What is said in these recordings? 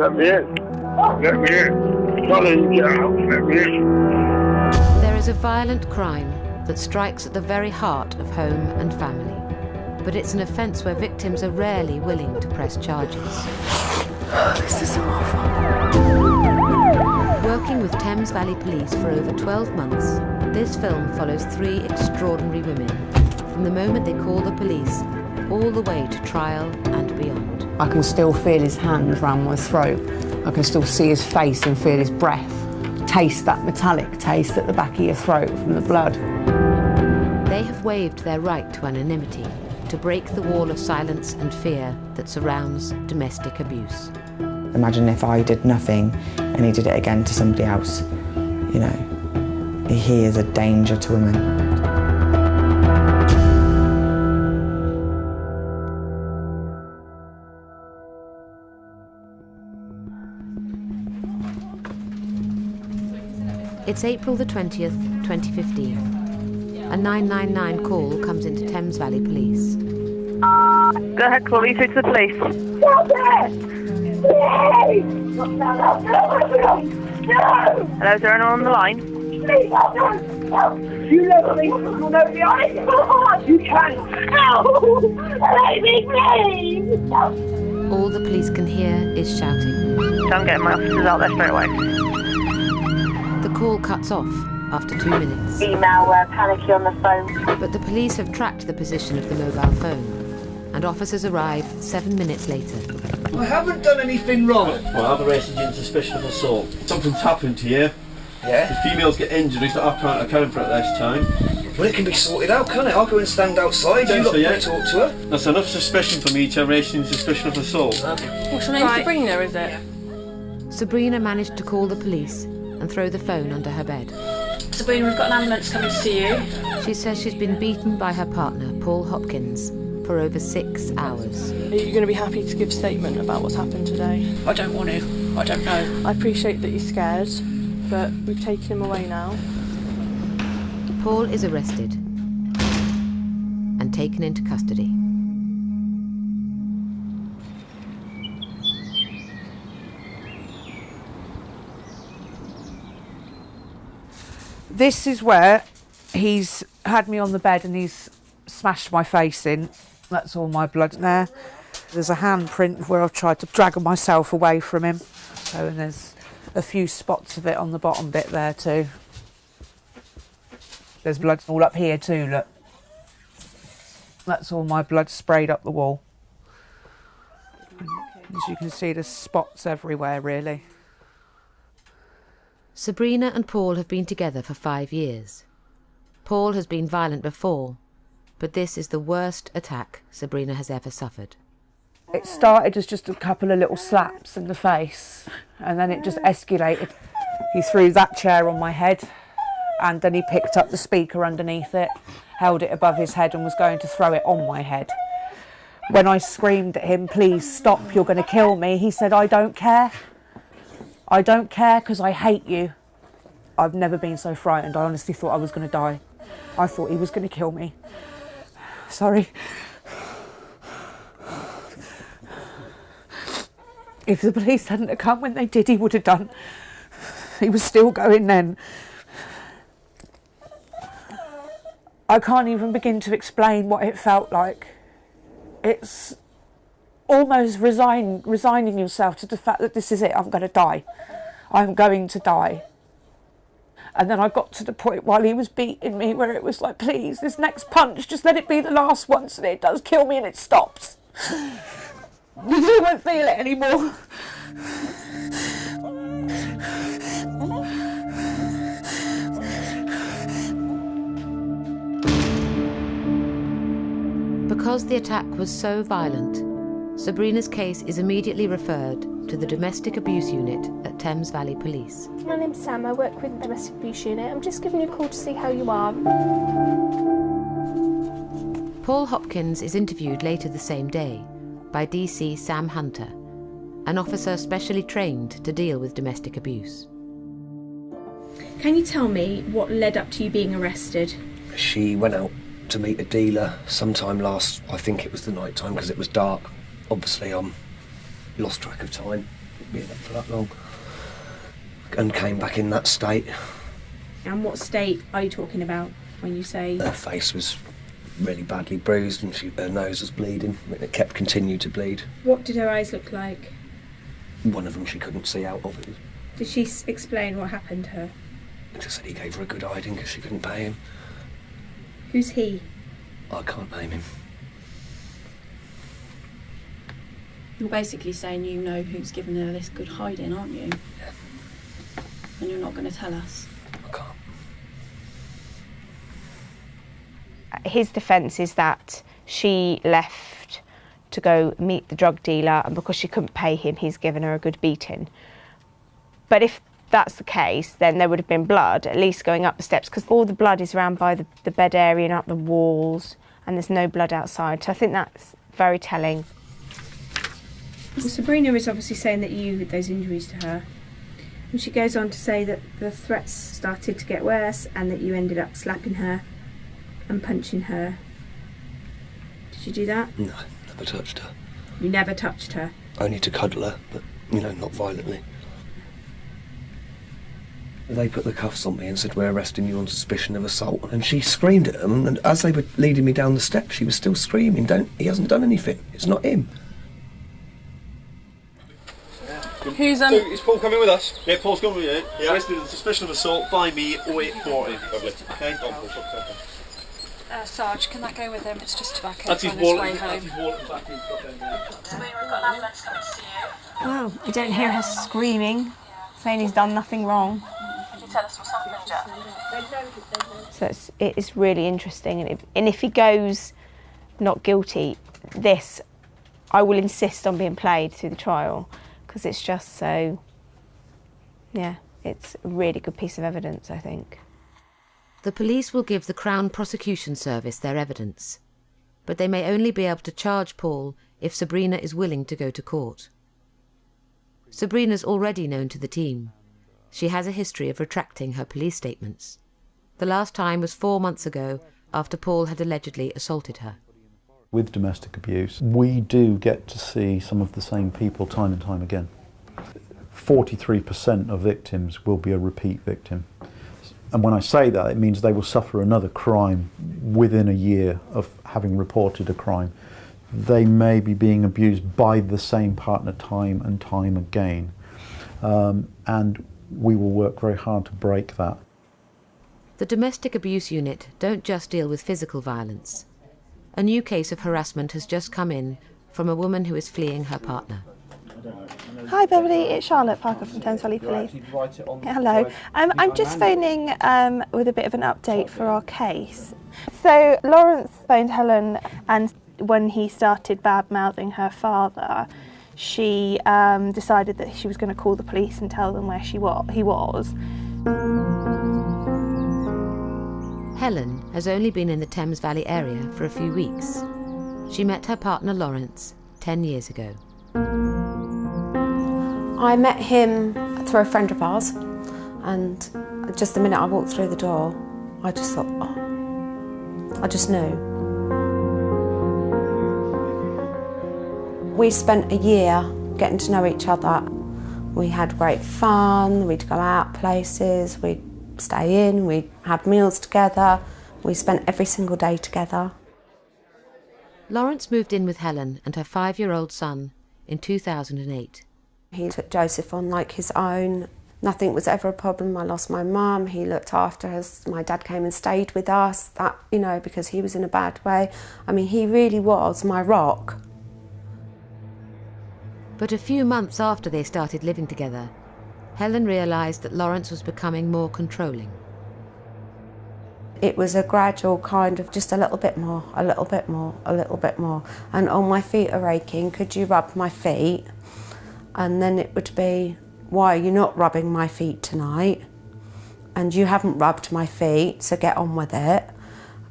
Let me in. Let me in. Darling, get out. Let me in. There is a violent crime that strikes at the very heart of home and family. But it's an offence where victims are rarely willing to press charges. This is so awful. Working with Thames Valley Police for over 12 months, this film follows 3 extraordinary women, from the moment they call the police, all the way to trial and beyond. I can still feel his hand round my throat. I can still see his face and feel his breath. Taste that metallic taste at the back of your throat from the blood. They have waived their right to anonymity, to break the wall of silence and fear that surrounds domestic abuse. Imagine if I did nothing and he did it again to somebody else. You know, he is a danger to women. It's April the 20th, 2015. A 999 call comes into Thames Valley Police. Go ahead, call me through to the police. Stop it! Please! No! Hello, is there anyone on the line? Please, no! You love me! You know me! You can! No! Let me, please! All the police can hear is shouting. So I'm getting my officers out there straight away. The call cuts off after 2 minutes. Email panicky on the phone. But the police have tracked the position of the mobile phone, and officers arrive 7 minutes later. I haven't done anything wrong. Well, I'm arrested in suspicion of assault. Something's happened here. Yeah? The females get injuries that I can't account for at this time. Well, it can be sorted out, can't it? I'll go and stand outside. You lot So, yeah. can talk to her. That's enough suspicion for me to arrest you in suspicion of assault. What's your name? Sabrina, is it? Sabrina managed to call the police and throw the phone under her bed. Sabrina, we've got an ambulance coming to see you. She says she's been beaten by her partner, Paul Hopkins, for over 6 hours. Are you going to be happy to give a statement about what's happened today? I don't want to. I don't know. I appreciate that you're scared, but we've taken him away now. Paul is arrested and taken into custody. This is where he's had me on the bed and he's smashed my face in. That's all my blood there. There's a handprint where I've tried to drag myself away from him. So, and there's a few spots of it on the bottom bit there too. There's blood all up here too, look. That's all my blood sprayed up the wall. As you can see, there's spots everywhere, really. Sabrina and Paul have been together for 5 years. Paul has been violent before, but this is the worst attack Sabrina has ever suffered. It started as just a couple of little slaps in the face, and then it just escalated. He threw that chair on my head, and then he picked up the speaker underneath it, held it above his head and was going to throw it on my head. When I screamed at him, "Please stop, you're going to kill me," he said, "I don't care. I don't care because I hate you." I've never been so frightened. I honestly thought I was going to die. I thought he was going to kill me. Sorry. If the police hadn't have come when they did, he would have done. He was still going then. I can't even begin to explain what it felt like. It's almost resigning yourself to the fact that this is it, I'm going to die. I'm going to die. And then I got to the point while he was beating me where it was like, please, this next punch, just let it be the last one so that it does kill me and it stops. I won't feel it anymore. Because the attack was so violent, Sabrina's case is immediately referred to the Domestic Abuse Unit at Thames Valley Police. My name's Sam, I work with the Domestic Abuse Unit. I'm just giving you a call to see how you are. Paul Hopkins is interviewed later the same day by DC Sam Hunter, an officer specially trained to deal with domestic abuse. Can you tell me what led up to you being arrested? She went out to meet a dealer sometime last, I think it was the night time because it was dark. Obviously, lost track of time. be for that long. And came back in that state. And what state are you talking about when you say... Her face was really badly bruised and her nose was bleeding. It continued to bleed. What did her eyes look like? One of them she couldn't see out of. Did she explain what happened to her? He just said he gave her a good hiding because she couldn't pay him. Who's he? I can't name him. You're basically saying you know who's given her this good hiding, aren't you? Yeah. And you're not going to tell us? I can't. His defence is that she left to go meet the drug dealer, and because she couldn't pay him, he's given her a good beating. But if that's the case, then there would have been blood, at least going up the steps, because all the blood is around by the bed area and up the walls, and there's no blood outside. So I think that's very telling. Well, Sabrina is obviously saying that you did those injuries to her. And she goes on to say that the threats started to get worse and that you ended up slapping her and punching her. Did you do that? No, never touched her. You never touched her? Only to cuddle her, but, not violently. They put the cuffs on me and said, we're arresting you on suspicion of assault. And she screamed at them, and as they were leading me down the steps, she was still screaming, he hasn't done anything. It's not him. Who's So, is Paul coming with us? Yeah, Paul's coming with you. Yeah. Arrested on suspicion of assault by me, 0840. Lovely. Okay, go on, Paul. Sarge, can that go with him? It's just tobacco That's his on his wallet. way home. That's his wallet and back in. Wow, I don't hear her screaming, saying he's done nothing wrong. Can you tell us what's happened, Jack? So it is really interesting, and if he goes not guilty, I will insist on being played through the trial, because it's just so, it's a really good piece of evidence, I think. The police will give the Crown Prosecution Service their evidence, but they may only be able to charge Paul if Sabrina is willing to go to court. Sabrina's already known to the team. She has a history of retracting her police statements. The last time was 4 months ago, after Paul had allegedly assaulted her. With domestic abuse, we do get to see some of the same people time and time again. 43% of victims will be a repeat victim. And when I say that, it means they will suffer another crime within a year of having reported a crime. They may be being abused by the same partner time and time again. And we will work very hard to break that. The Domestic Abuse Unit don't just deal with physical violence. A new case of harassment has just come in from a woman who is fleeing her partner. Hi Beverly, it's Charlotte Parker from Thames Valley Police. Hello, I'm just phoning with a bit of an update for our case. So Lawrence phoned Helen, and when he started bad-mouthing her father, she decided that she was going to call the police and tell them where he was. Helen has only been in the Thames Valley area for a few weeks. She met her partner Lawrence 10 years ago. I met him through a friend of ours, and just the minute I walked through the door, I just thought, I just knew. We spent a year getting to know each other. We had great fun, we'd go out places, we'd stay in, we'd have meals together, we spent every single day together. Lawrence moved in with Helen and her 5-year-old son in 2008. He took Joseph on like his own. Nothing was ever a problem. I lost my mum, he looked after us. My dad came and stayed with us, because he was in a bad way. I mean, he really was my rock. But a few months after they started living together, Helen realised that Lawrence was becoming more controlling. It was a gradual kind of just a little bit more, a little bit more, a little bit more. And oh, my feet are aching, could you rub my feet? And then it would be, why are you not rubbing my feet tonight? And you haven't rubbed my feet, so get on with it.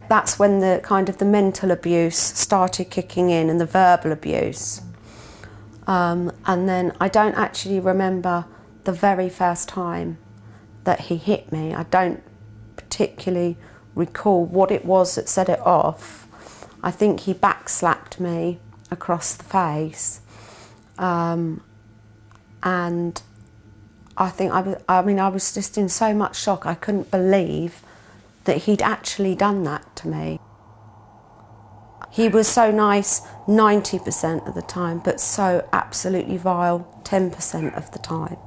That's when the kind of the mental abuse started kicking in and the verbal abuse. And then I don't actually remember the very first time that he hit me. I don't particularly recall what it was that set it off. I think he backslapped me across the face. And And I think I was just in so much shock. I couldn't believe that he'd actually done that to me. He was so nice 90% of the time, but so absolutely vile 10% of the time.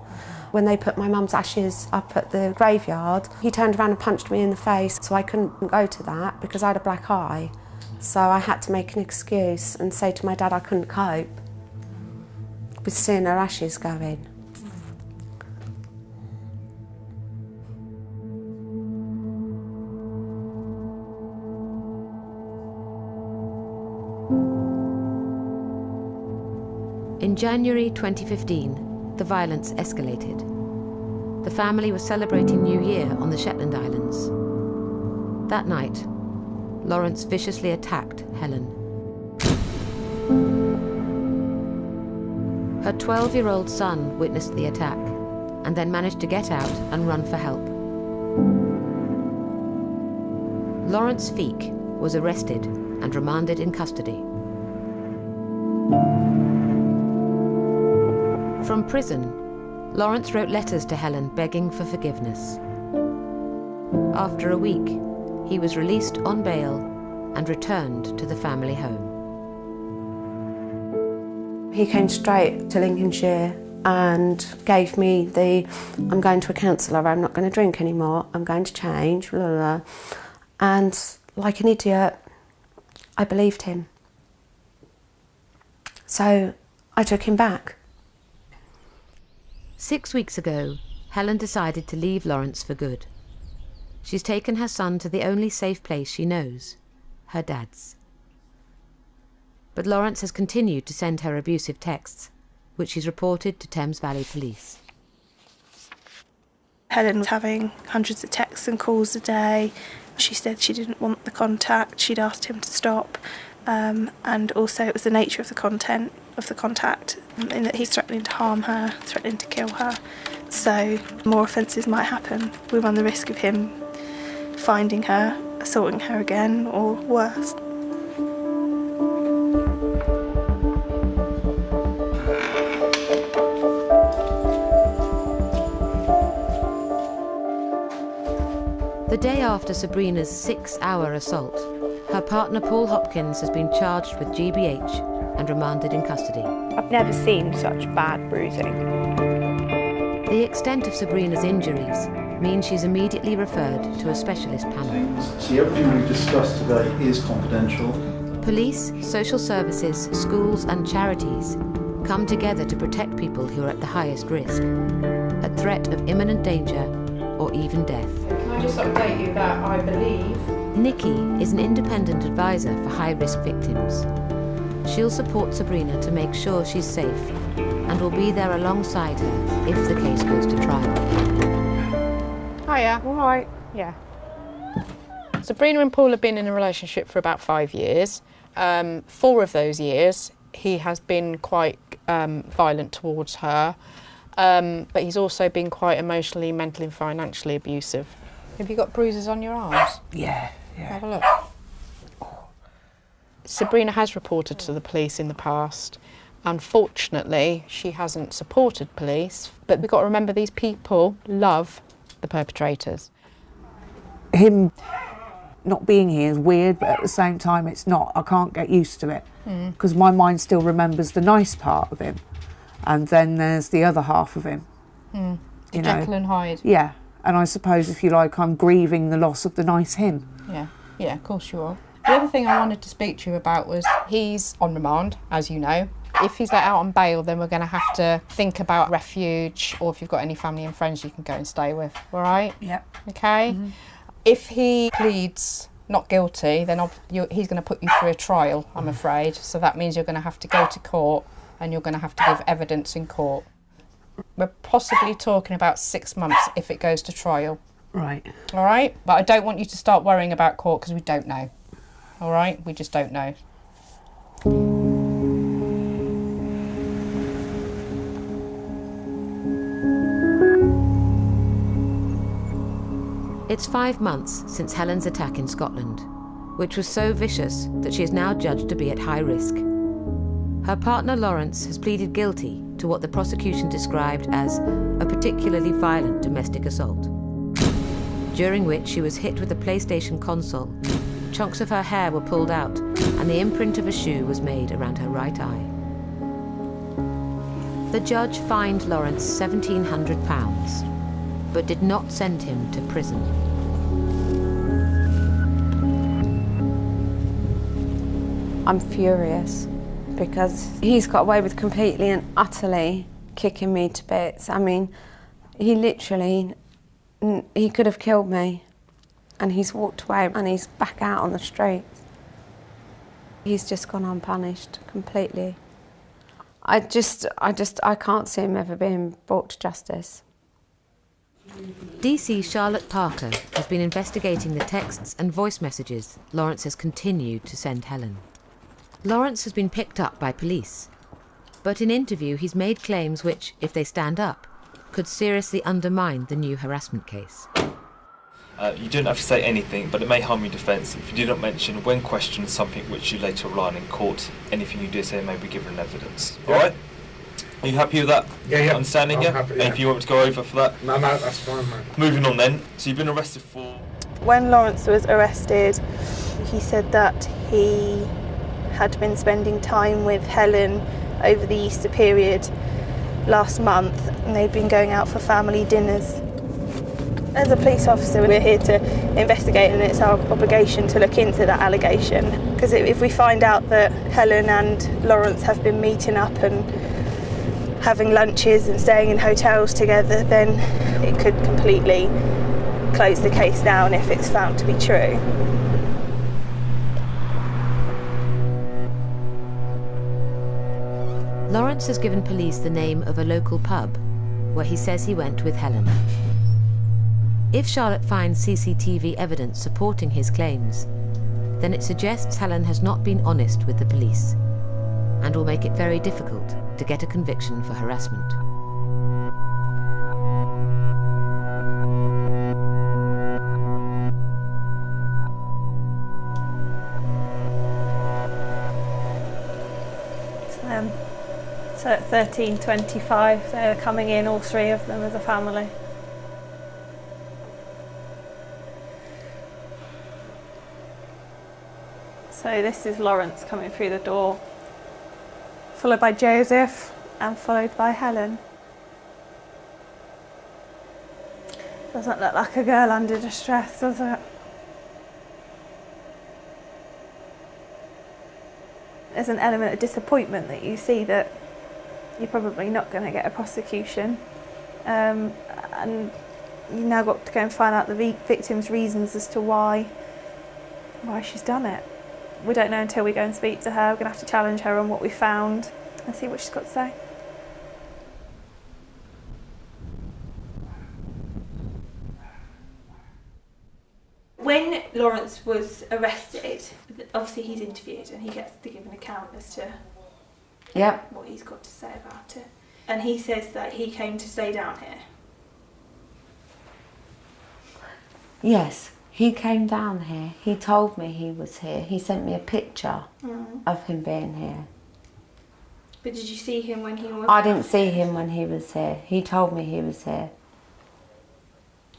When they put my mum's ashes up at the graveyard, he turned around and punched me in the face, so I couldn't go to that because I had a black eye. So I had to make an excuse and say to my dad I couldn't cope with seeing her ashes go in. In January 2015, the violence escalated. The family was celebrating New Year on the Shetland Islands. That night, Lawrence viciously attacked Helen. Her 12-year-old son witnessed the attack and then managed to get out and run for help. Lawrence Feek was arrested and remanded in custody. From prison, Lawrence wrote letters to Helen begging for forgiveness. After a week, he was released on bail and returned to the family home. He came straight to Lincolnshire and gave me the, I'm going to a counsellor, I'm not going to drink anymore, I'm going to change, blah, blah, blah. And like an idiot, I believed him. So I took him back. 6 weeks ago, Helen decided to leave Lawrence for good. She's taken her son to the only safe place she knows, her dad's. But Lawrence has continued to send her abusive texts, which she's reported to Thames Valley Police. Helen was having hundreds of texts and calls a day. She said she didn't want the contact, she'd asked him to stop, and also it was the nature of the content of the contact, in that he's threatening to harm her, threatening to kill her. So more offences might happen. We run the risk of him finding her, assaulting her again, or worse. The day after Sabrina's 6-hour assault, her partner Paul Hopkins has been charged with GBH and remanded in custody. I've never seen such bad bruising. The extent of Sabrina's injuries means she's immediately referred to a specialist panel. See, everything we've discussed today is confidential. Police, social services, schools and charities come together to protect people who are at the highest risk, at threat of imminent danger or even death. Can I just update you that I believe Nikki is an independent advisor for high-risk victims. She'll support Sabrina to make sure she's safe and will be there alongside her if the case goes to trial. Hiya. All right. Yeah. Sabrina and Paul have been in a relationship for about 5 years. 4 of those years, he has been quite violent towards her, but he's also been quite emotionally, mentally and financially abusive. Have you got bruises on your arms? Yeah. Have a look. Sabrina has reported to the police in the past. Unfortunately, she hasn't supported police, but we've got to remember these people love the perpetrators. Him not being here is weird, but at the same time it's not. I can't get used to it because my mind still remembers the nice part of him, and then there's the other half of him. You know, Jekyll and Hyde. Yeah, and I suppose, if you like, I'm grieving the loss of the nice him. Yeah, of course you are. The other thing I wanted to speak to you about was he's on remand, as you know. If he's let out on bail, then we're going to have to think about refuge, or if you've got any family and friends you can go and stay with, all right? Yep. Okay? If he pleads not guilty, then he's going to put you through a trial, I'm afraid. So that means you're going to have to go to court and you're going to have to give evidence in court. We're possibly talking about 6 months if it goes to trial. Right. All right? But I don't want you to start worrying about court because we don't know. All right? We just don't know. It's 5 months since Helen's attack in Scotland, which was so vicious that she is now judged to be at high risk. Her partner Lawrence has pleaded guilty to what the prosecution described as a particularly violent domestic assault, during which she was hit with a PlayStation console, chunks of her hair were pulled out, and the imprint of a shoe was made around her right eye. The judge fined Lawrence £1,700, but did not send him to prison. I'm furious because he's got away with completely and utterly kicking me to bits. I mean, he literally, he could have killed me, and he's walked away and he's back out on the streets. He's just gone unpunished completely. I can't see him ever being brought to justice. DC Charlotte Parker has been investigating the texts and voice messages Lawrence has continued to send Helen. Lawrence has been picked up by police, but in interview he's made claims which, if they stand up, could seriously undermine the new harassment case. You don't have to say anything, but it may harm your defence if you do not mention, when questioned, something which you later rely on in court. Anything you do say may be given evidence. Yeah. Alright? Are you happy with that? Yeah. Understanding, yeah? Happy, And if you want me to go over for that? No, that's fine, mate. Moving on then. So you've been arrested for... When Lawrence was arrested, he said that he had been spending time with Helen over the Easter period last month, and they'd been going out for family dinners. As a police officer, we're here to investigate, and it's our obligation to look into that allegation. Because if we find out that Helen and Lawrence have been meeting up and having lunches and staying in hotels together, then it could completely close the case down if it's found to be true. Lawrence has given police the name of a local pub where he says he went with Helen. If Charlotte finds CCTV evidence supporting his claims, then it suggests Helen has not been honest with the police and will make it very difficult to get a conviction for harassment. So at 13:25, they were coming in, all three of them as a family. So this is Lawrence coming through the door, followed by Joseph and followed by Helen. Doesn't look like a girl under distress, does it? There's an element of disappointment that you see that you're probably not going to get a prosecution, and you've now got to go and find out the victim's reasons as to why she's done it. We don't know until we go and speak to her. We're going to have to challenge her on what we found and see what she's got to say. When Lawrence was arrested, obviously he's interviewed and he gets to give an account as to what he's got to say about it. And he says that he came to stay down here. Yes, he came down here. He told me he was here. He sent me a picture of him being here. But did you see him when he was I didn't see him when he was here. He told me he was here.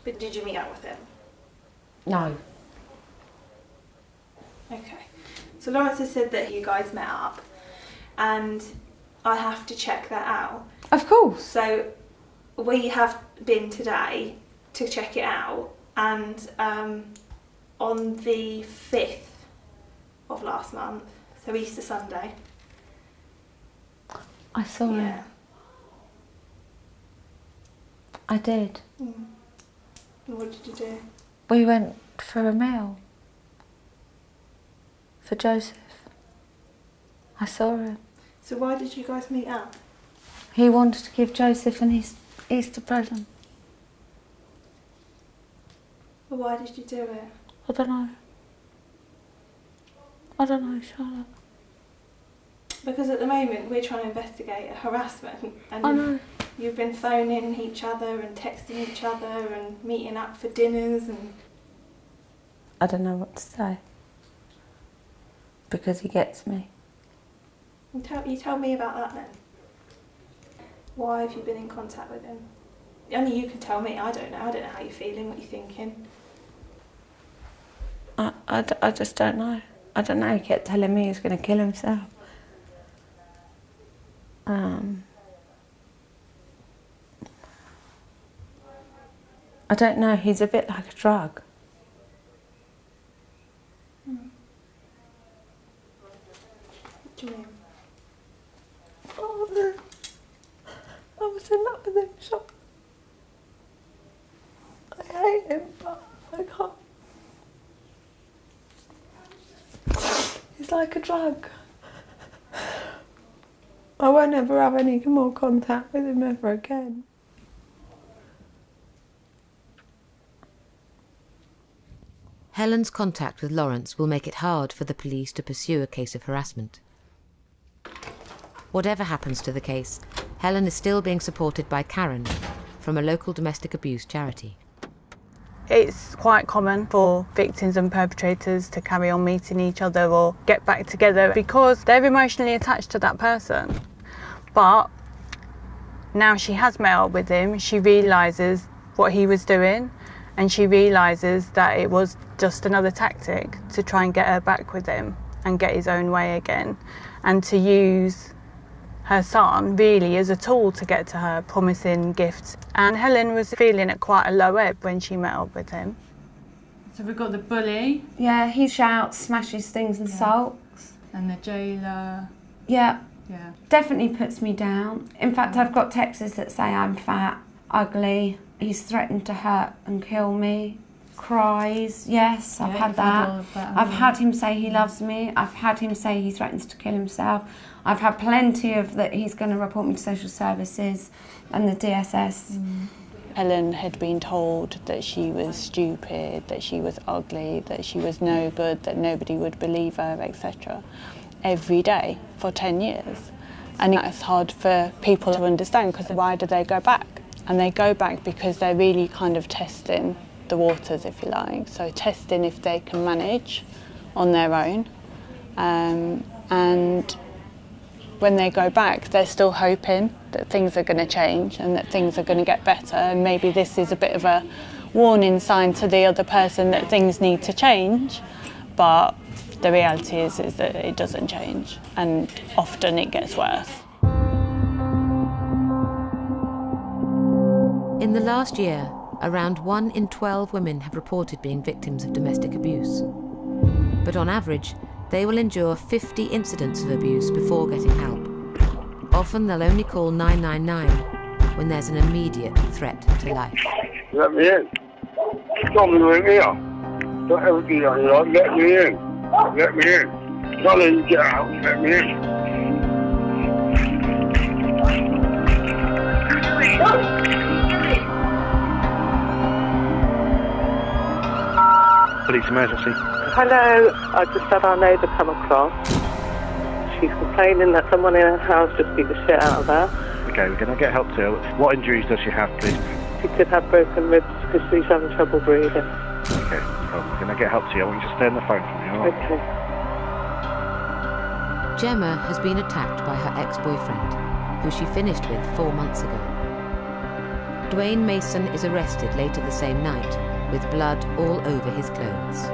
But did you meet up with him? No. Okay. So Lawrence has said that you guys met up, and I have to check that out. Of course. So we have been today to check it out, and on the 5th of last month, so Easter Sunday. I saw him. I did. Mm. What did you do? We went for a meal. For Joseph. I saw him. So why did you guys meet up? He wanted to give Joseph an Easter present. Well, why did you do it? I don't know. I don't know, Charlotte. Because at the moment we're trying to investigate a harassment, and I know. You've been phoning each other and texting each other and meeting up for dinners and... I don't know what to say. Because he gets me. You tell me about that then. Why have you been in contact with him? Only you can tell me. I don't know how you're feeling, what you're thinking. I just don't know. I don't know. He kept telling me he was going to kill himself. I don't know. He's a bit like a drug. What do you mean? I was in love with him, so I hate him, but I can't. He's like a drug. I won't ever have any more contact with him ever again. Helen's contact with Lawrence will make it hard for the police to pursue a case of harassment. Whatever happens to the case, Helen is still being supported by Karen from a local domestic abuse charity. It's quite common for victims and perpetrators to carry on meeting each other or get back together because they're emotionally attached to that person. But now she has met up with him, she realises what he was doing, and she realises that it was just another tactic to try and get her back with him and get his own way again, and to use her son really as a tool to get to her, promising gifts. And Helen was feeling at quite a low ebb when she met up with him. So we've got the bully. Yeah, he shouts, smashes things and sulks. And the jailer. Yeah. Yeah. Definitely puts me down. In fact, I've got texts that say I'm fat, ugly. He's threatened to hurt and kill me. Cries, yes, I've had that. I've had him say he loves me. I've had him say he threatens to kill himself. I've had plenty of that he's going to report me to social services and the DSS. Helen had been told that she was stupid, that she was ugly, that she was no good, that nobody would believe her, etc. every day for 10 years. And it's hard for people to understand, because why do they go back? And they go back because they're really kind of testing the waters, if you like. So testing if they can manage on their own. And when they go back, they're still hoping that things are going to change and that things are going to get better. And maybe this is a bit of a warning sign to the other person that things need to change. But the reality is that it doesn't change, and often it gets worse. In the last year, around 1 in 12 women have reported being victims of domestic abuse. But on average, they will endure 50 incidents of abuse before getting help. Often they'll only call 999 when there's an immediate threat to life. Let me in. Somebody in here. Don't ever do that, you know. Let me in. Let me in. Don't let you get out. Let me in. Police emergency. Hello, I just had our neighbour come across. She's complaining that someone in her house just beat the shit out of her. Okay, we're going to get help to her. What injuries does she have, please? She could have broken ribs because she's having trouble breathing. Okay, we're going to get help to you. I want you to stay on the phone for me, all right? Okay. Gemma has been attacked by her ex-boyfriend, who she finished with 4 months ago. Dwayne Mason is arrested later the same night, with blood all over his clothes.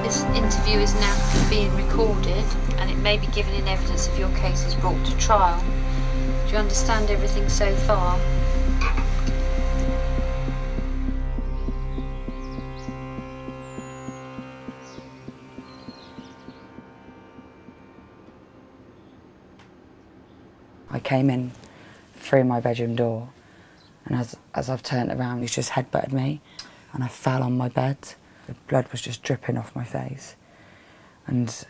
This interview is now being recorded, and it may be given in evidence if your case is brought to trial. Do you understand everything so far? I came in through my bedroom door, and as I've turned around, he's just headbutted me, and I fell on my bed. The blood was just dripping off my face. And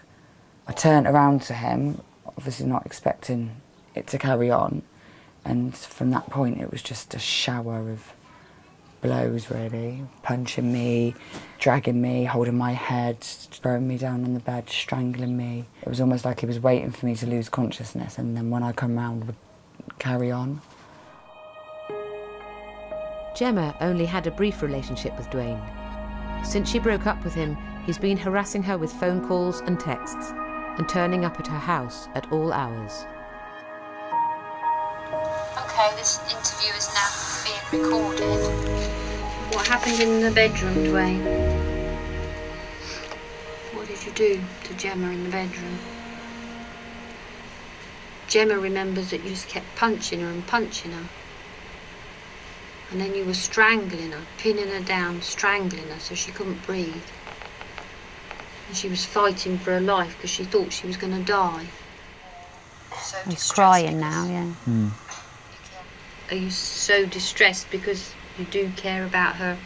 I turned around to him, obviously not expecting it to carry on, and from that point it was just a shower of blows, really. Punching me, dragging me, holding my head, throwing me down on the bed, strangling me. It was almost like he was waiting for me to lose consciousness, and then when I come round, would carry on. Gemma only had a brief relationship with Dwayne. Since she broke up with him, he's been harassing her with phone calls and texts, and turning up at her house at all hours. Okay, Okay, this interview is now being recorded. What happened in the bedroom, Dwayne? What did you do to Gemma in the bedroom? Gemma remembers that you just kept punching her and punching her. And then you were strangling her, pinning her down, strangling her so she couldn't breathe. And she was fighting for her life because she thought she was going to die. He's crying now, yeah. Are you so distressed because you do care about her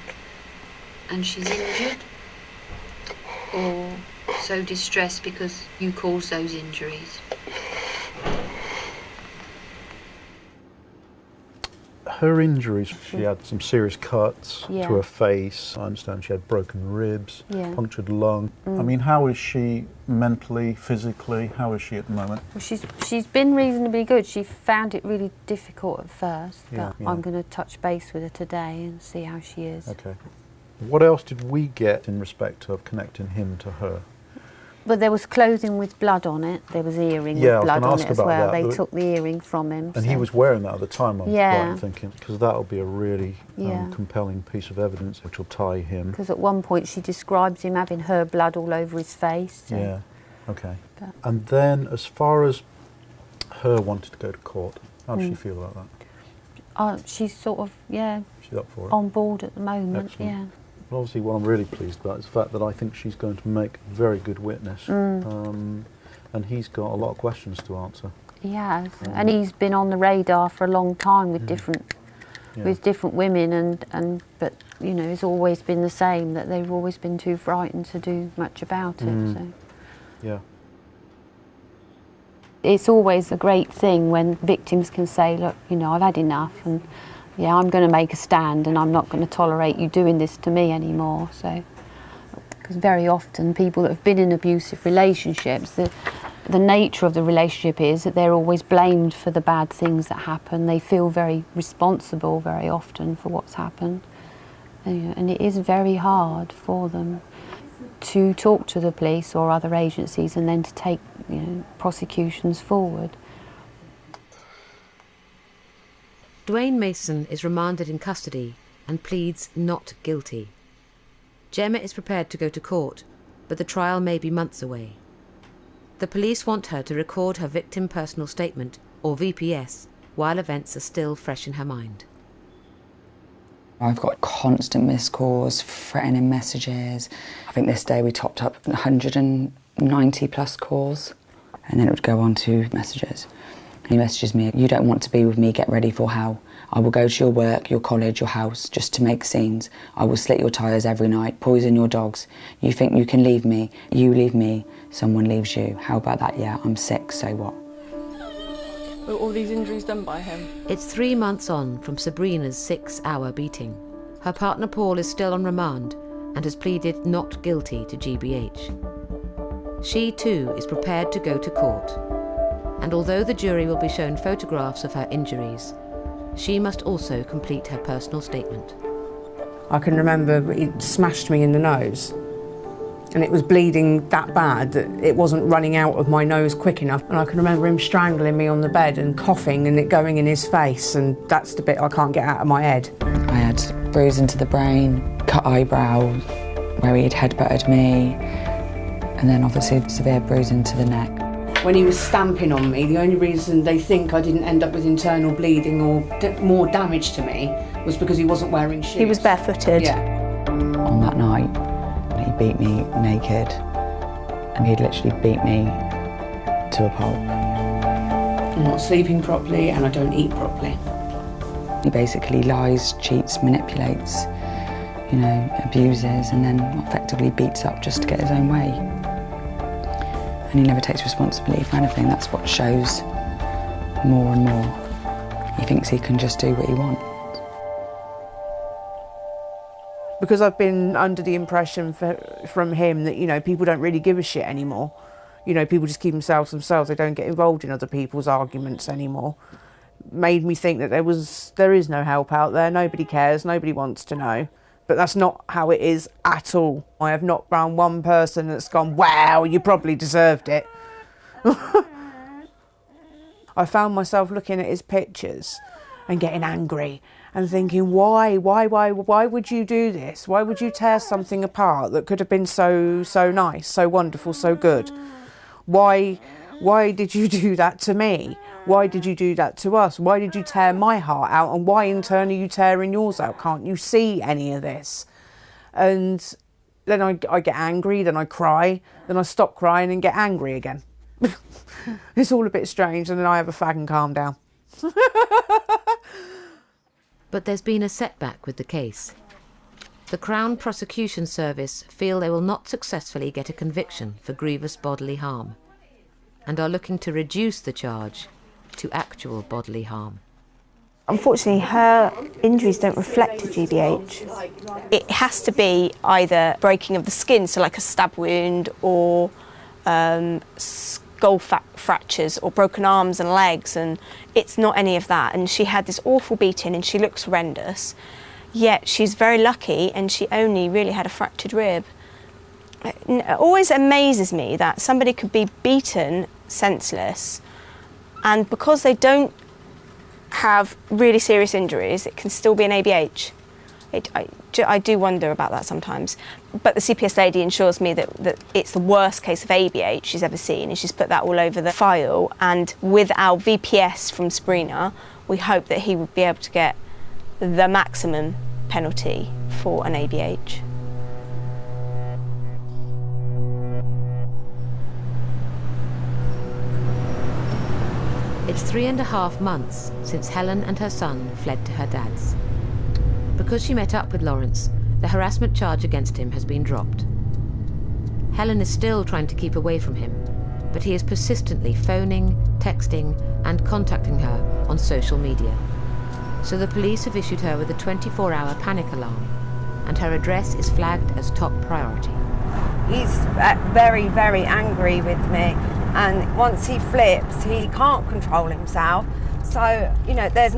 and she's injured? Or so distressed because you caused those injuries? Her injuries, she had some serious cuts Yeah. to her face. I understand she had broken ribs, Yeah. punctured lung. Mm. I mean, how is she mentally, physically? How is she at the moment? Well, she's been reasonably good. She found it really difficult at first, but Yeah, yeah. I'm going to touch base with her today and see how she is. Okay. What else did we get in respect of connecting him to her? But there was clothing with blood on it. There was earring Yeah, I with was blood gonna on ask it as about well. that. They took the earring from him. And so. he was wearing that at the time, I'm Yeah. right in thinking, because that'll be a really Yeah. compelling piece of evidence which will tie him. Because at one point she describes him having her blood all over his face. So. Yeah, okay. But- And then as far as her wanting to go to court, how does she Mm. feel about that? She's sort of, yeah, She's up for it? on board at the moment, Excellent. yeah. Well, obviously, what I'm really pleased about is the fact that I think she's going to make a very good witness. Mm. And he's got a lot of questions to answer. He has, and he's been on the radar for a long time with Yeah. different women, and but you know, it's always been the same, that they've always been too frightened to do much about it. Mm. So Yeah. it's always a great thing when victims can say, look, you know, I've had enough, and yeah, I'm going to make a stand, and I'm not going to tolerate you doing this to me anymore. So, because very often people that have been in abusive relationships, the nature of the relationship is that they're always blamed for the bad things that happen. They feel very responsible very often for what's happened. And it is very hard for them to talk to the police or other agencies and then to take, you know, prosecutions forward. Dwayne Mason is remanded in custody and pleads not guilty. Gemma is prepared to go to court, but the trial may be months away. The police want her to record her victim personal statement, or VPS, while events are still fresh in her mind. I've got constant missed calls, threatening messages. I think this day we topped up 190 plus calls, and then it would go on to messages. He messages me, you don't want to be with me, get ready for hell. I will go to your work, your college, your house, just to make scenes. I will slit your tyres every night, poison your dogs. You think you can leave me, you leave me, someone leaves you. How about that? Yeah, I'm sick, so what? Were all these injuries done by him? It's 3 months on from Sabrina's 6-hour beating. Her partner Paul is still on remand and has pleaded not guilty to GBH. She too is prepared to go to court. And although the jury will be shown photographs of her injuries, she must also complete her personal statement. I can remember he smashed me in the nose, and it was bleeding that bad that it wasn't running out of my nose quick enough. And I can remember him strangling me on the bed and coughing and it going in his face, and that's the bit I can't get out of my head. I had bruising to the brain, cut eyebrow where he'd headbutted me, and then obviously severe bruising to the neck. When he was stamping on me, the only reason they think I didn't end up with internal bleeding or more damage to me was because he wasn't wearing shoes. He was barefooted. Yeah. On that night, he beat me naked, and he'd literally beat me to a pulp. I'm not sleeping properly and I don't eat properly. He basically lies, cheats, manipulates, you know, abuses, and then effectively beats up just to get his own way. And he never takes responsibility for anything. That's what shows more and more. He thinks he can just do what he wants. Because I've been under the impression from him that, you know, people don't really give a shit anymore. You know, people just keep themselves to themselves. They don't get involved in other people's arguments anymore. Made me think that there is no help out there. Nobody cares. Nobody wants to know. But that's not how it is at all. I have not found one person that's gone, wow, you probably deserved it. I found myself looking at his pictures and getting angry and thinking, why would you do this? Why would you tear something apart that could have been so nice, so wonderful, so good? Why did you do that to me? Why did you do that to us? Why did you tear my heart out? And why in turn are you tearing yours out? Can't you see any of this? And then I get angry, then I cry, then I stop crying and get angry again. It's all a bit strange, and then I have a fag and calm down. But there's been a setback with the case. The Crown Prosecution Service feel they will not successfully get a conviction for grievous bodily harm, and are looking to reduce the charge to actual bodily harm. Unfortunately, her injuries don't reflect a GBH. It has to be either breaking of the skin, so like a stab wound, or skull fractures, or broken arms and legs, and it's not any of that. And she had this awful beating and she looks horrendous, yet she's very lucky and she only really had a fractured rib. It always amazes me that somebody could be beaten senseless, and because they don't have really serious injuries, it can still be an ABH. I do wonder about that sometimes. But the CPS lady assures me that it's the worst case of ABH she's ever seen, and she's put that all over the file. And with our VPS from Sabrina, we hope that he would be able to get the maximum penalty for an ABH. It's 3.5 months since Helen and her son fled to her dad's. Because she met up with Lawrence, the harassment charge against him has been dropped. Helen is still trying to keep away from him, but he is persistently phoning, texting, and contacting her on social media. So the police have issued her with a 24-hour panic alarm, and her address is flagged as top priority. He's very, very angry with me, and once he flips, he can't control himself. So, you know, there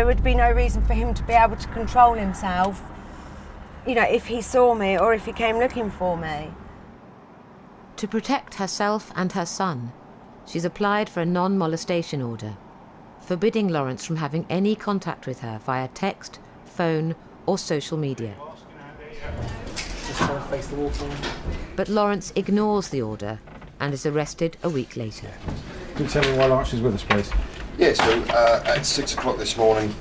would be no reason for him to be able to control himself, you know, if he saw me or if he came looking for me. To protect herself and her son, she's applied for a non-molestation order, forbidding Lawrence from having any contact with her via text, phone, or social media. But Lawrence ignores the order and is arrested a week later. Can you tell me why Lawrence is with us, please? Yeah, so at 6 o'clock this morning,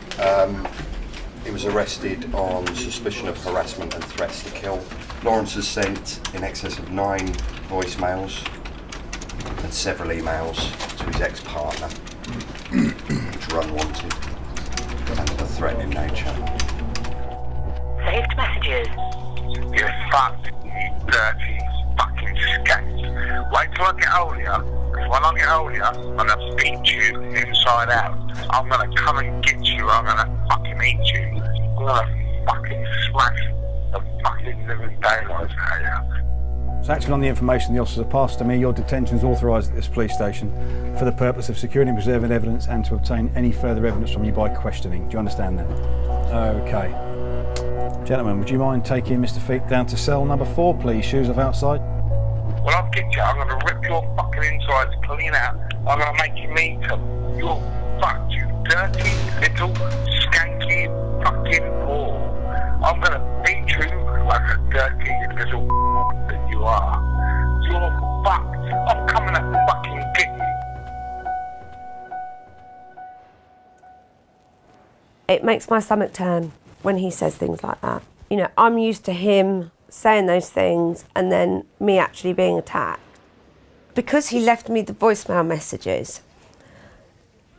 he was arrested on suspicion of harassment and threats to kill. Lawrence has sent in excess of 9 voicemails and several emails to his ex-partner, which are unwanted and of a threatening nature. Saved messages. You fuck, you dirty fucking skank. Wait till I get hold of you, because when I get hold of you, I'm gonna beat you inside out. I'm gonna come and get you, I'm gonna fucking eat you. I'm gonna fucking smash the fucking living daylights out of you. So acting on the information the officers have passed to me, your detention is authorised at this police station for the purpose of securing and preserving evidence and to obtain any further evidence from you by questioning. Do you understand that? Okay. Gentlemen, would you mind taking Mr. Feet down to cell number 4, please? Shoes off outside. When I get you, I'm going to rip your fucking insides clean out. I'm going to make you meet them. You're fucked, you dirty little skanky fucking whore. I'm going to beat you like a dirty little that you are. You're fucked. I'm coming to fucking get you. It makes my stomach turn when he says things like that. You know, I'm used to him saying those things and then me actually being attacked. Because he left me the voicemail messages,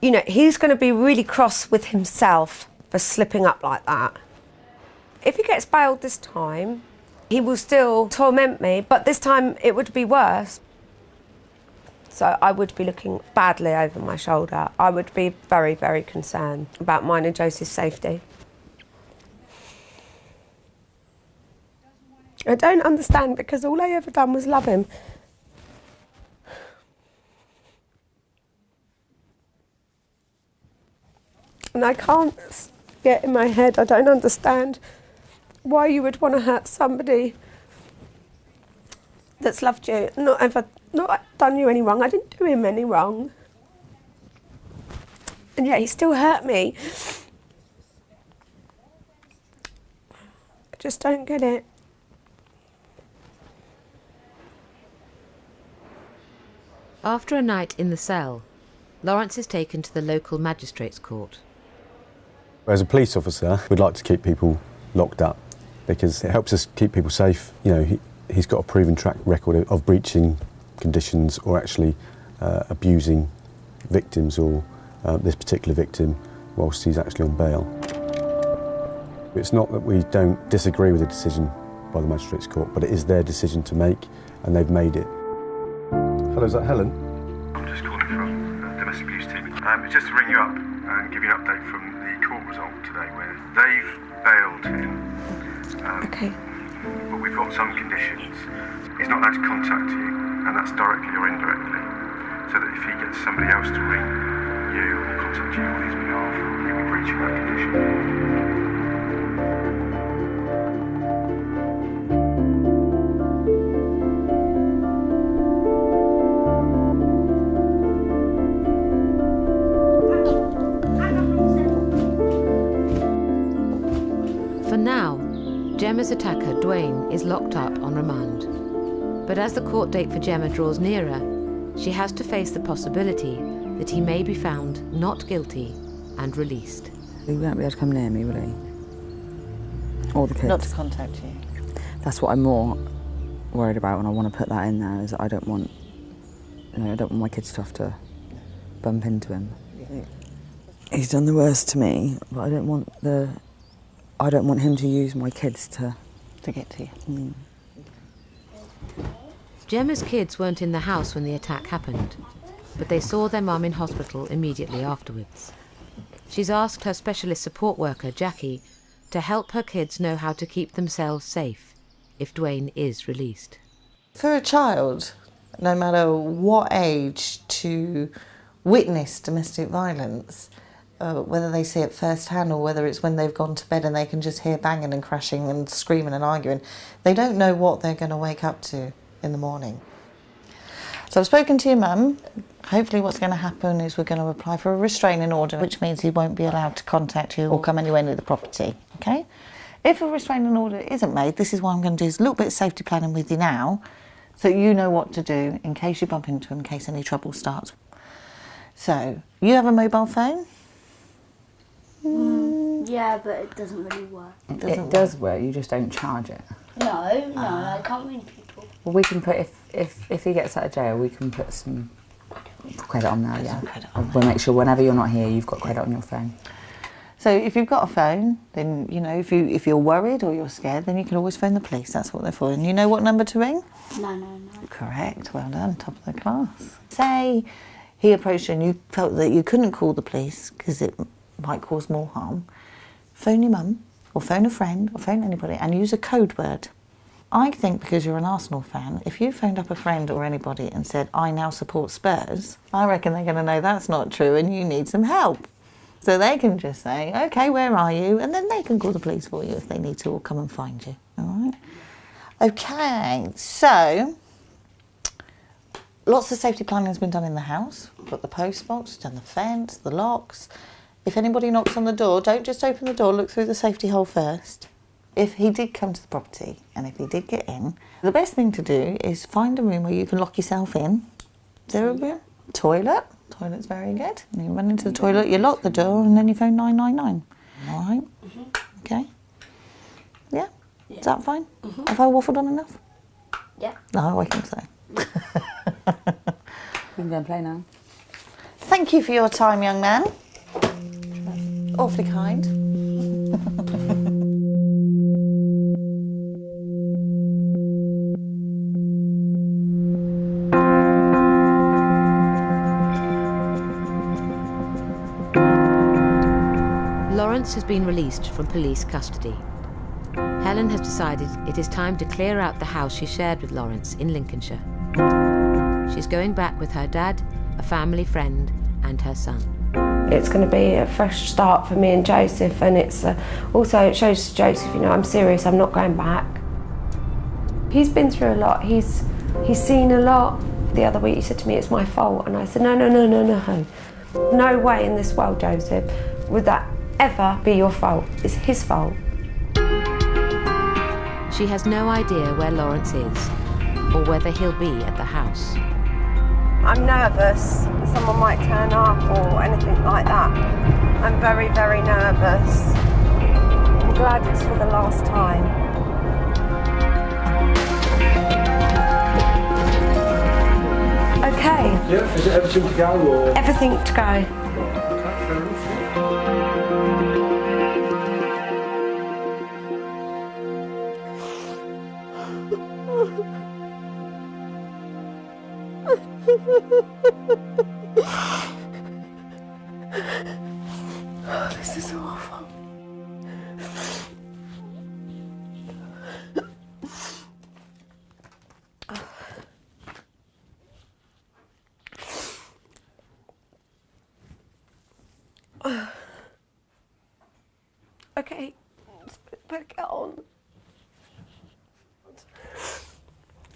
you know, he's going to be really cross with himself for slipping up like that. If he gets bailed this time, he will still torment me, but this time it would be worse. So I would be looking badly over my shoulder. I would be very, very concerned about mine and Joseph's safety. I don't understand, because all I ever done was love him. And I can't get in my head, I don't understand why you would want to hurt somebody that's loved you, not done you any wrong. I didn't do him any wrong. And yet he still hurt me. I just don't get it. After a night in the cell, Lawrence is taken to the local magistrates' court. As a police officer, we'd like to keep people locked up because it helps us keep people safe. You know, he's got a proven track record of breaching conditions or actually abusing victims or this particular victim whilst he's actually on bail. It's not that we don't disagree with the decision by the Magistrates' Court, but it is their decision to make, and they've made it. Hello, is that Helen? I'm just calling from the domestic abuse team. It's just to ring you up and give you an update from the court result today where they've bailed him. Okay. But we've got some conditions. He's not allowed to contact you, and that's directly or indirectly. So that if he gets somebody else to ring you or contact you on his behalf, he'll be breaching that condition. For now, Gemma's attacker, Dwayne, is locked up on remand. But as the court date for Gemma draws nearer, she has to face the possibility that he may be found not guilty and released. He won't be able to come near me, will he? Or the kids. Not to contact you. That's what I'm more worried about, and I want to put that in there, is that I don't want, you know, I don't want my kids to have to bump into him. Yeah. He's done the worst to me, but I don't want him to use my kids to get to you. Mm. Gemma's kids weren't in the house when the attack happened, but they saw their mum in hospital immediately afterwards. She's asked her specialist support worker, Jackie, to help her kids know how to keep themselves safe if Dwayne is released. For a child, no matter what age, to witness domestic violence, whether they see it firsthand or whether it's when they've gone to bed and they can just hear banging and crashing and screaming and arguing, they don't know what they're going to wake up to in the morning. So I've spoken to your mum. Hopefully what's going to happen is we're going to apply for a restraining order, which means he won't be allowed to contact you or come anywhere near the property, okay? If a restraining order isn't made, this is what I'm going to do, is a little bit of safety planning with you now, so you know what to do in case you bump into him, in case any trouble starts. So, you have a mobile phone? Yeah, but it doesn't really work. It does work, you just don't charge it. No, I can't ring people. Well, we can put, if he gets out of jail, we can put some credit on there, yeah. We'll make sure whenever you're not here, you've got credit on your phone. So if you've got a phone, then, you know, if you're worried or you're scared, then you can always phone the police. That's what they're for. And you know what number to ring? 999. Correct. Well done. Top of the class. Say he approached you and you felt that you couldn't call the police because it might cause more harm. Phone your mum or phone a friend or phone anybody and use a code word. I think because you're an Arsenal fan, if you phoned up a friend or anybody and said, I now support Spurs, I reckon they're going to know that's not true and you need some help. So they can just say, OK, where are you? And then they can call the police for you if they need to or come and find you. All right? OK, so lots of safety planning has been done in the house. Put the post box, done the fence, the locks. If anybody knocks on the door, don't just open the door, look through the safety hole first. If he did come to the property and if he did get in, the best thing to do is find a room where you can lock yourself in. Is there a room? Toilet. Toilet's very good. And you run into the toilet, you lock the door and then you phone 999. All right? OK? Yeah? Is that fine? Have I waffled on enough? Yeah. No, I think so. We can go and play now. Thank you for your time, young man. Awfully kind. Lawrence has been released from police custody. Helen has decided it is time to clear out the house she shared with Lawrence in Lincolnshire. She's going back with her dad, a family friend, and her son. It's going to be a fresh start for me and Joseph, and it's also it shows Joseph, you know, I'm serious, I'm not going back. He's been through a lot, he's seen a lot. The other week he said to me, it's my fault, and I said, no, No way in this world, Joseph, would that ever be your fault. It's his fault. She has no idea where Lawrence is or whether he'll be at the house. I'm nervous that someone might turn up or anything like that. I'm very, very nervous. I'm glad it's for the last time. Okay. Yeah, is it everything to go or? Everything to go. This is awful. Okay, better get on.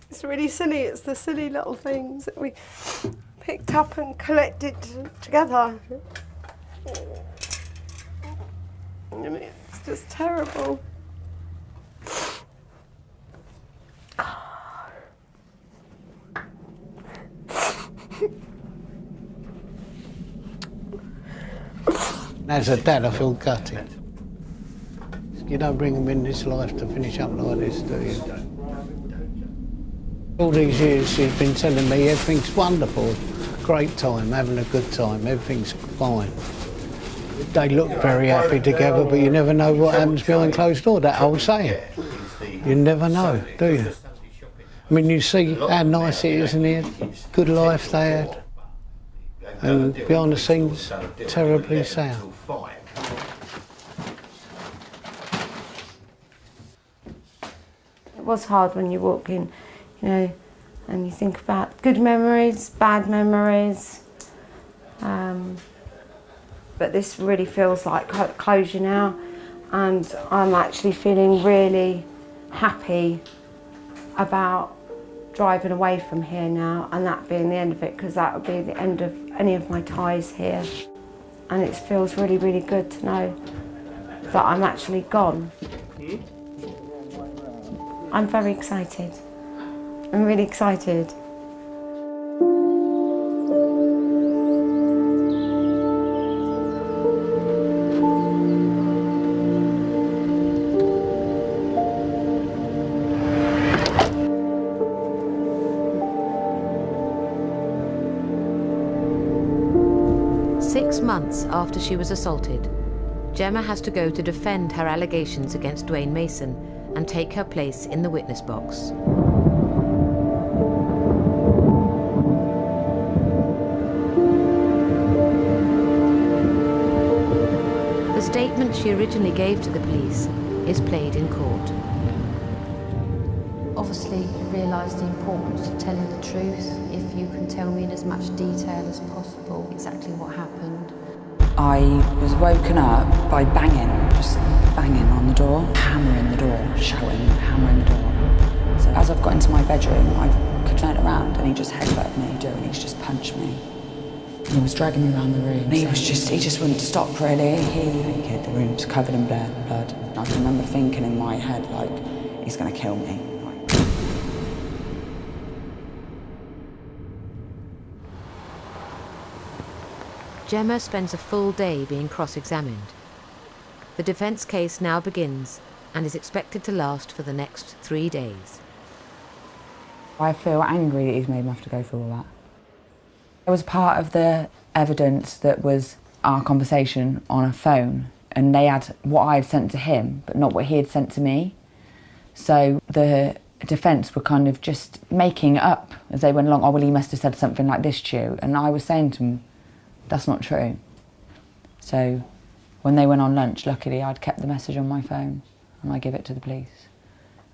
It's really silly. It's the silly little things that we picked up and collected together. And it's just terrible. As a dad, I feel gutted. You don't bring them in this life to finish up like this, do you? All these years she's been telling me everything's wonderful, great time, having a good time, everything's fine. They look very happy together, but you never know what happens behind closed doors, that old saying. You never know, do you? I mean, you see how nice it is in here, good life they had, and behind the scenes, terribly sad. It was hard when you walk in, you know, and you think about good memories, bad memories. But this really feels like closure now, and I'm actually feeling really happy about driving away from here now and that being the end of it, because that would be the end of any of my ties here. And it feels really, really good to know that I'm actually gone. I'm very excited. I'm really excited. Months after she was assaulted, Gemma has to go to defend her allegations against Dwayne Mason and take her place in the witness box. The statement she originally gave to the police is played in court. Obviously, realise the importance of telling the truth. If you can tell me in as much detail as possible exactly what happened. I was woken up by just banging on the door, hammering the door, shouting, hammering the door. So as I've got into my bedroom, I could turn around and he just headbutted me, and he's just punched me. He was dragging me around the room. And he just wouldn't stop really. The room's covered in blood. I can remember thinking in my head, like, he's gonna kill me. Gemma spends a full day being cross-examined. The defence case now begins and is expected to last for the next 3 days. I feel angry that he's made me have to go through all that. It was part of the evidence that was our conversation on a phone, and they had what I had sent to him, but not what he had sent to me. So the defence were kind of just making it up as they went along. Oh, well, he must have said something like this to you. And I was saying to him, that's not true. So when they went on lunch, luckily I'd kept the message on my phone and I give it to the police.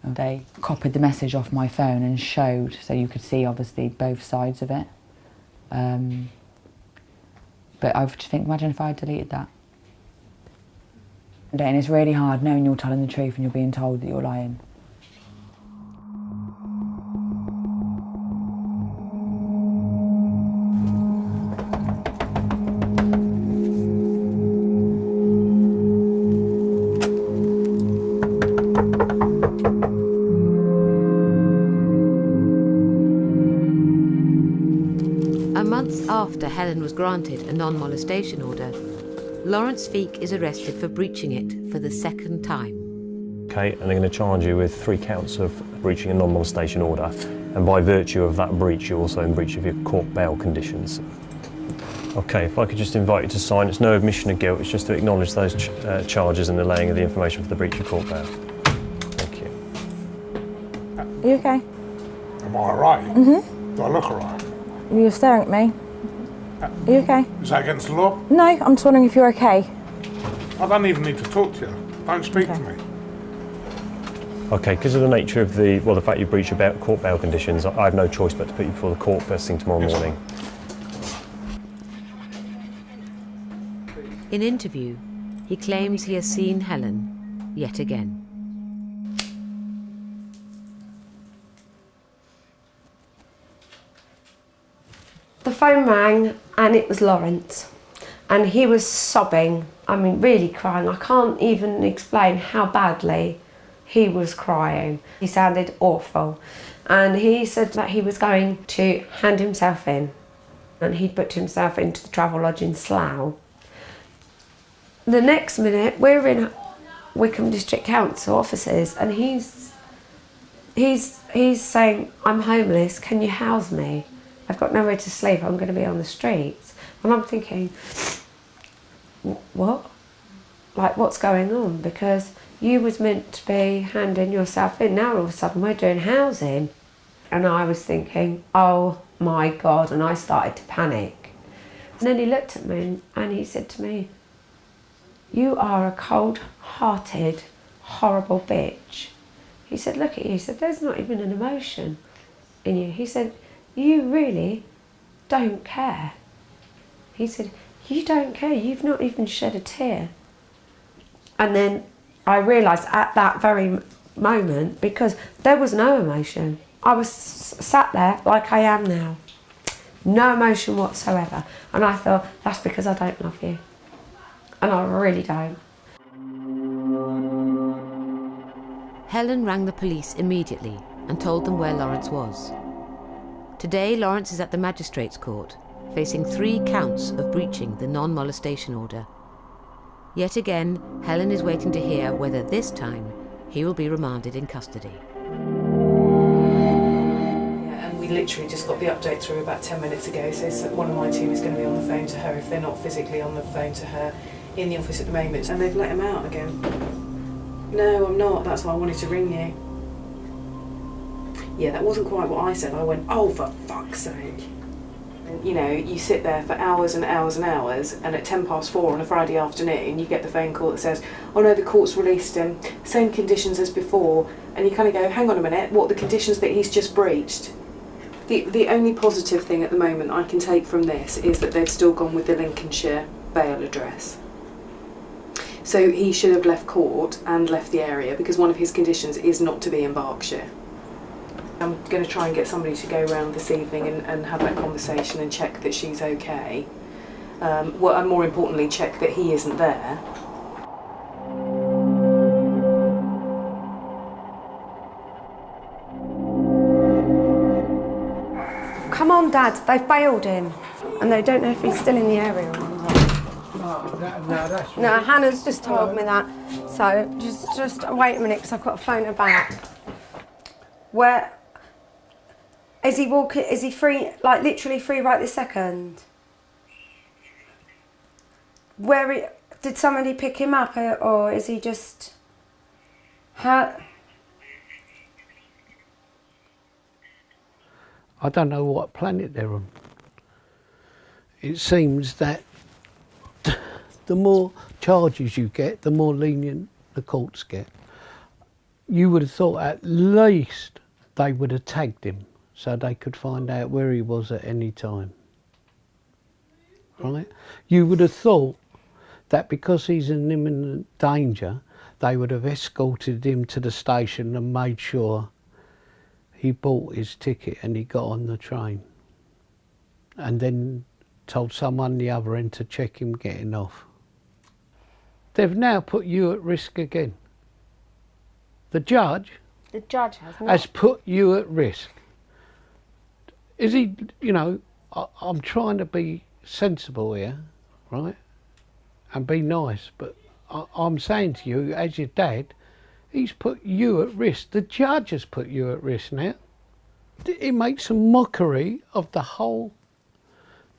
And they copied the message off my phone and showed, so you could see obviously both sides of it. But I would think, imagine if I had deleted that. And it's really hard knowing you're telling the truth and you're being told that you're lying. month after Helen was granted a non-molestation order, Lawrence Feek is arrested for breaching it for the second time. Okay, and they're going to charge you with 3 counts of breaching a non-molestation order, and by virtue of that breach, you're also in breach of your court bail conditions. Okay, if I could just invite you to sign. It's no admission of guilt, it's just to acknowledge those charges and the laying of the information for the breach of court bail. Thank you. Are you okay? Am I alright? Mm-hmm. Do I look alright? You're staring at me. Are you okay? Is that against the law? No, I'm just wondering if you're okay. I don't even need to talk to you. Don't speak to me. Okay, because of the nature of the fact you breached your court bail conditions, I have no choice but to put you before the court first thing tomorrow morning. In interview, he claims he has seen Helen yet again. The phone rang and it was Lawrence, and he was sobbing, I mean really crying. I can't even explain how badly he was crying. He sounded awful, and he said that he was going to hand himself in, and he'd booked himself into the Travelodge in Slough. The next minute we're in Wycombe District Council offices, and he's saying, "I'm homeless, can you house me? I've got nowhere to sleep, I'm going to be on the streets." And I'm thinking, what? Like, what's going on? Because you was meant to be handing yourself in, now all of a sudden we're doing housing. And I was thinking, oh my God, and I started to panic. And then he looked at me and he said to me, "You are a cold-hearted, horrible bitch." He said, "Look at you," he said, "there's not even an emotion in you." He said, "You really don't care." He said, "You don't care, you've not even shed a tear." And then I realised at that very moment, because there was no emotion. I was sat there like I am now. No emotion whatsoever. And I thought, that's because I don't love you. And I really don't. Helen rang the police immediately and told them where Lawrence was. Today, Lawrence is at the Magistrates' Court, facing 3 counts of breaching the non-molestation order. Yet again, Helen is waiting to hear whether this time he will be remanded in custody. Yeah, and we literally just got the update through about 10 minutes ago, so one of my team is going to be on the phone to her if they're not physically on the phone to her in the office at the moment, and they've let him out again. No, I'm not, that's why I wanted to ring you. Yeah, that wasn't quite what I said. I went, oh, for fuck's sake. And, you know, you sit there for hours and hours and hours, and at 4:10 on a Friday afternoon, you get the phone call that says, "Oh no, the court's released him, same conditions as before," and you kind of go, hang on a minute, what are the conditions that he's just breached? The only positive thing at the moment I can take from this is that they've still gone with the Lincolnshire bail address. So he should have left court and left the area, because one of his conditions is not to be in Berkshire. I'm going to try and get somebody to go around this evening and have that conversation and check that she's okay. And more importantly, check that he isn't there. Come on, Dad, they've bailed him. And they don't know if he's still in the area or not. No, Hannah's just told me that. So just wait a minute, because I've got to phone her back. Where is he walking? Is he free? Like literally free right this second? Did somebody pick him up, or is he just? How? I don't know what planet they're on. It seems that the more charges you get, the more lenient the courts get. You would have thought at least they would have tagged him so they could find out where he was at any time. Right? You would have thought that because he's in imminent danger, they would have escorted him to the station and made sure he bought his ticket and he got on the train. And then told someone the other end to check him getting off. They've now put you at risk again. The judge has not. has put you at risk. Is he, you know, I'm trying to be sensible here, right, and be nice, but I'm saying to you, as your dad, he's put you at risk. The judge has put you at risk now. It makes a mockery of the whole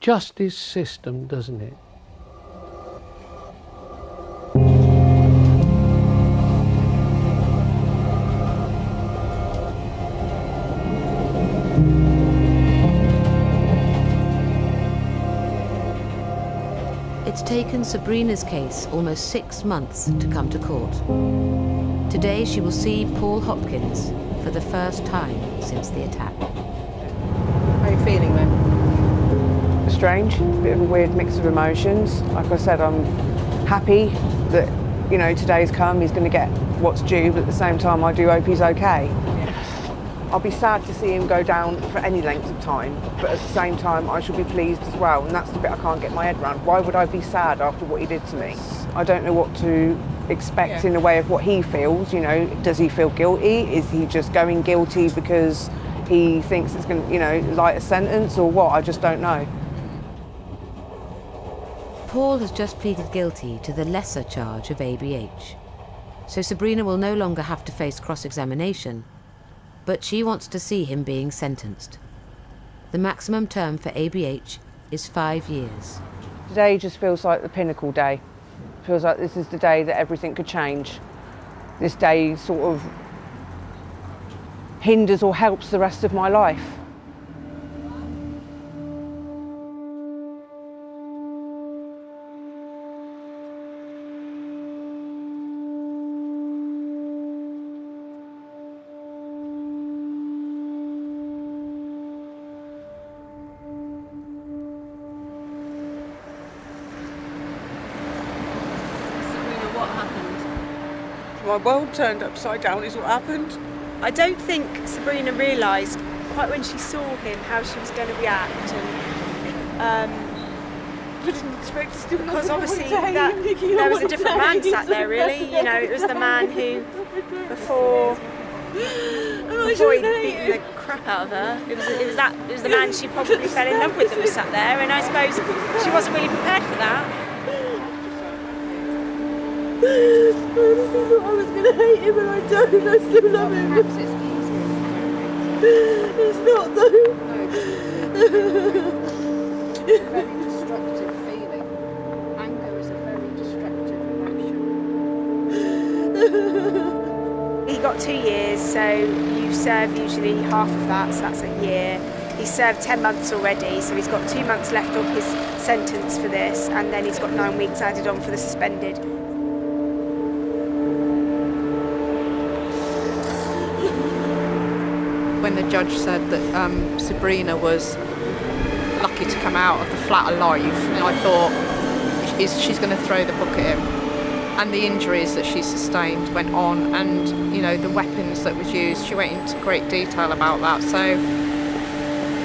justice system, doesn't it? It's taken Sabrina's case almost 6 months to come to court. Today she will see Paul Hopkins for the first time since the attack. How are you feeling then? Strange, a bit of a weird mix of emotions. Like I said, I'm happy that, you know, today's come, he's going to get what's due, but at the same time I do hope he's okay. I'll be sad to see him go down for any length of time, but at the same time I should be pleased as well, and that's the bit I can't get my head around. Why would I be sad after what he did to me? I don't know what to expect in the way of what he feels, you know. Does he feel guilty? Is he just going guilty because he thinks it's going to, you know, light a sentence or what? I just don't know. Paul has just pleaded guilty to the lesser charge of ABH, so Sabrina will no longer have to face cross-examination, but she wants to see him being sentenced. The maximum term for ABH is 5 years. Today just feels like the pinnacle day. Feels like this is the day that everything could change. This day sort of hinders or helps the rest of my life. My world turned upside down is what happened. I don't think Sabrina realised quite when she saw him how she was going to react, and I didn't expect to still because obviously there was a different man sat there. Really, you know, it was the man who before he'd beaten the crap out of her. It was the man she probably fell in love with that was sat there, and I suppose she wasn't really prepared for that. I was going to hate him and I don't, I still love him. Perhaps it's easier. It's not though. It's a very destructive feeling. Anger is a very destructive emotion. He got 2 years, so you serve usually half of that, so that's a year. He's served 10 months already, so he's got 2 months left of his sentence for this, and then he's got 9 weeks added on for the suspended. When the judge said that Sabrina was lucky to come out of the flat alive, and I thought she's going to throw the book at him. And the injuries that she sustained went on, and you know, the weapons that was used, she went into great detail about that. So,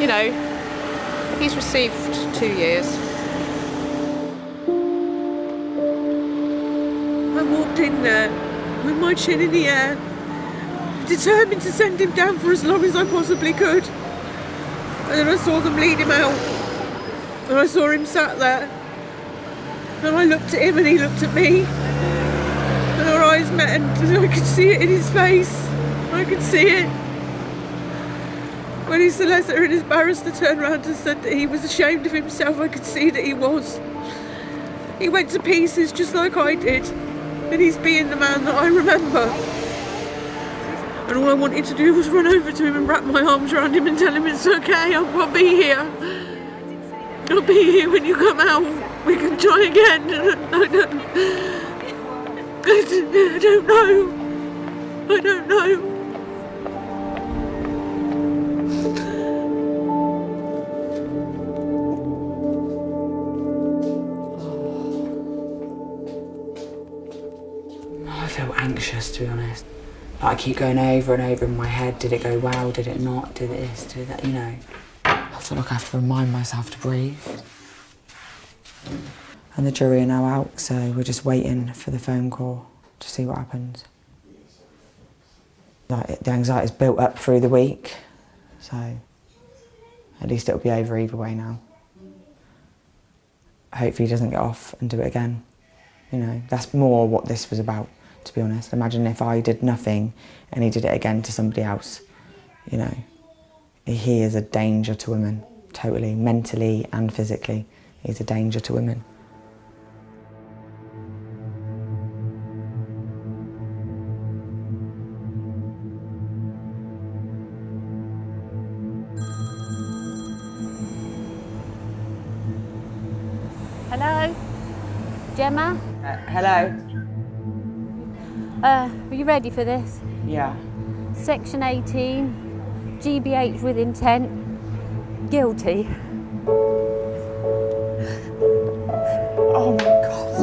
you know, he's received 2 years. I walked in there with my chin in the air, determined to send him down for as long as I possibly could. And then I saw them lead him out, and I saw him sat there, and I looked at him and he looked at me, and our eyes met, and I could see it in his face. I could see it. When his solicitor and his barrister turned around and said that he was ashamed of himself, I could see that he was. He went to pieces just like I did, and he's being the man that I remember. And all I wanted to do was run over to him and wrap my arms around him and tell him it's okay, I'll be here. I'll be here when you come out. We can try again. I don't know. I don't know. I feel anxious, to be honest. I keep going over and over in my head, did it go well, did it not, did it this, did that, you know. I feel like I have to remind myself to breathe. And the jury are now out, so we're just waiting for the phone call to see what happens. Like, the anxiety's built up through the week, so At least it'll be over either way now. Hopefully he doesn't get off and do it again. You know, that's more what this was about, to be honest. Imagine if I did nothing and he did it again to somebody else. You know, he is a danger to women, totally, mentally and physically. He's a danger to women. Hello? Gemma? Hello? Are you ready for this? Yeah. Section 18, GBH with intent, guilty. Oh my God.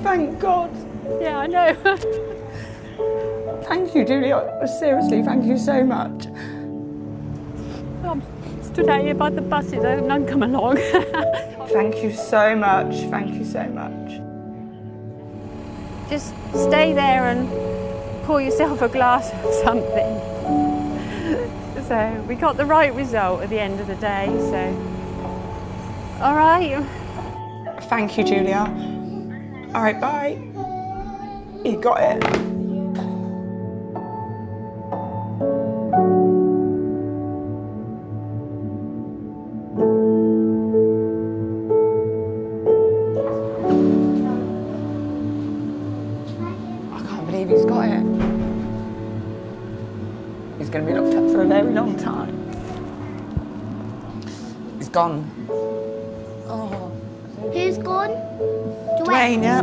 Thank God. Yeah, I know. Thank you, Julia. Seriously, thank you so much. I'm stood out here by the buses, I hope none come along. Thank you so much. Thank you so much. Just stay there and pour yourself a glass of something. So we got the right result at the end of the day, so. All right. Thank you, Julia. All right, bye. You got it. He's got it. He's going to be locked up for a very long time. He's gone. Oh. Who's gone? Dwayne, yeah.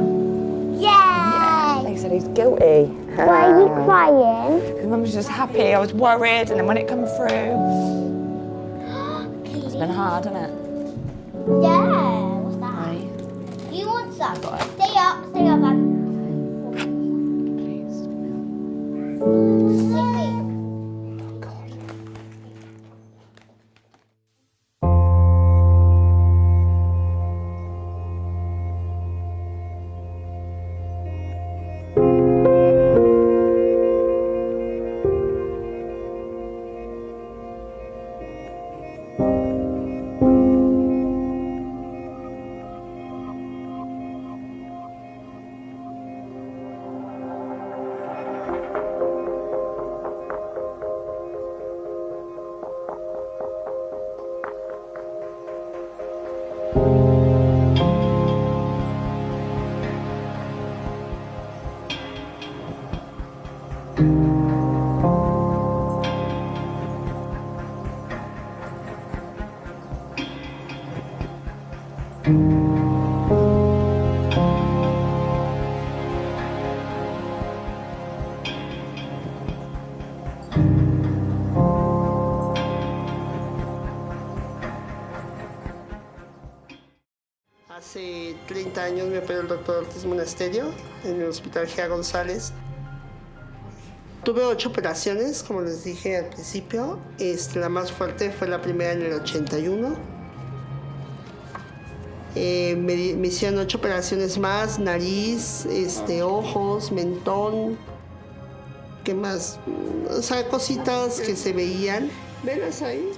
Yay! They said he's guilty. Why are you crying? Because Mum was just happy. I was worried, and then when it come through, it's been hard, hasn't it? Yeah. What's that? Right. You want some? Stay up, Anne. Hace 30 años me operó el doctor Ortiz Monasterio en el Hospital Gea González. Tuve 8 operaciones, como les dije al principio. La más fuerte fue la primera en el 81. Me hicieron 8 operaciones más, nariz, ojos, mentón. ¿Qué más? O sea, cositas que se veían. ¿Velas ahí?